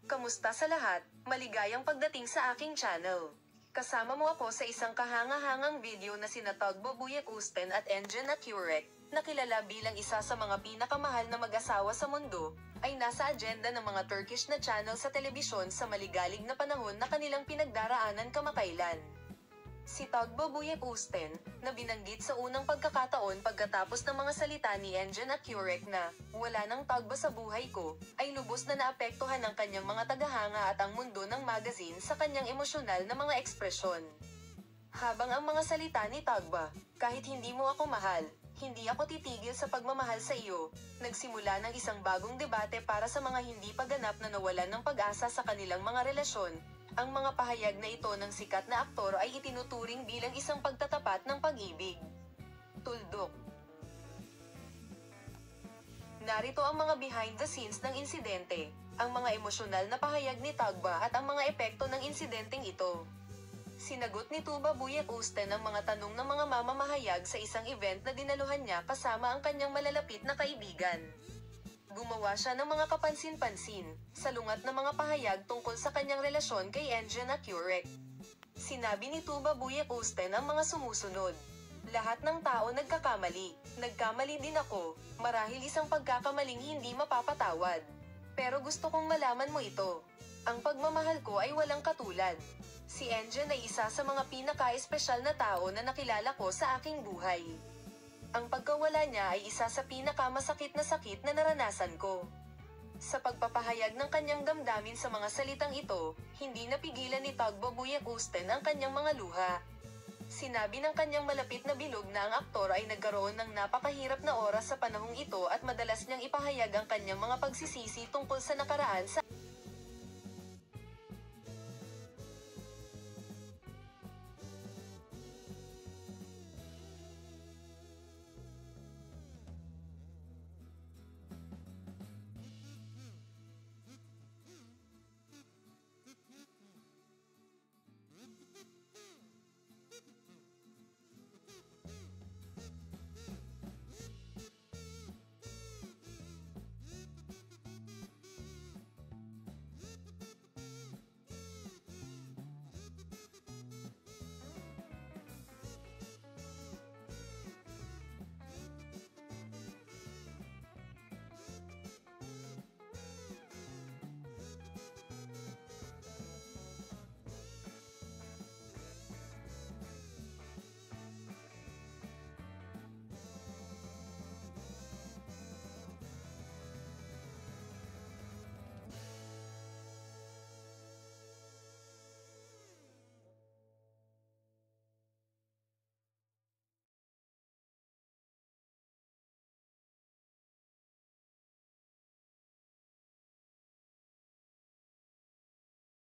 Kamusta sa lahat? Maligayang pagdating sa aking channel. Kasama mo ako sa isang kahanga-hangang video na sina Tagbo Buyak-Usten at Engin Akurek, na kilala bilang isa sa mga pinakamahal na mag-asawa sa mundo, ay nasa agenda ng mga Turkish na channel sa telebisyon sa maligalig na panahon na kanilang pinagdaraanan kamakailan. Si Tagbo Buyak-Usten, na binanggit sa unang pagkakataon pagkatapos ng mga salita ni Engin Akurek na, "Wala nang tagba sa buhay ko," ay lubos na naapektuhan ng kanyang mga tagahanga at ang mundo ng magazine sa kanyang emosyonal na mga ekspresyon. Habang ang mga salita ni Tagba, "Kahit hindi mo ako mahal, hindi ako titigil sa pagmamahal sa iyo," nagsimula ng isang bagong debate para sa mga hindi pa ganap na nawalan ng pag-asa sa kanilang mga relasyon. Ang mga pahayag na ito ng sikat na aktor ay itinuturing bilang isang pagtatapat ng pag-ibig. Tuldok. Narito ang mga behind the scenes ng insidente, ang mga emosyonal na pahayag ni Tagba at ang mga epekto ng insidenteng ito. Sinagot ni Tuba Buyak-Usten ang mga tanong ng mga mamamahayag sa isang event na dinaluhan niya kasama ang kanyang malalapit na kaibigan. Gumawa siya ng mga kapansin-pansin, salungat na mga pahayag tungkol sa kanyang relasyon kay Engin Akurek. Sinabi ni Tuba Buyak-Usten ang mga sumusunod. "Lahat ng tao nagkakamali. Nagkamali din ako, marahil isang pagkakamaling hindi mapapatawad. Pero gusto kong malaman mo ito. Ang pagmamahal ko ay walang katulad. Si Engin ay isa sa mga pinaka-espesyal na tao na nakilala ko sa aking buhay. Ang pagkawala niya ay isa sa pinakamasakit na sakit na naranasan ko." Sa pagpapahayag ng kanyang damdamin sa mga salitang ito, hindi napigilan ni Tagbo Buyak-Usten ang kanyang mga luha. Sinabi ng kanyang malapit na bilog na ang aktor ay nagkaroon ng napakahirap na oras sa panahong ito at madalas niyang ipahayag ang kanyang mga pagsisisi tungkol sa nakaraan sa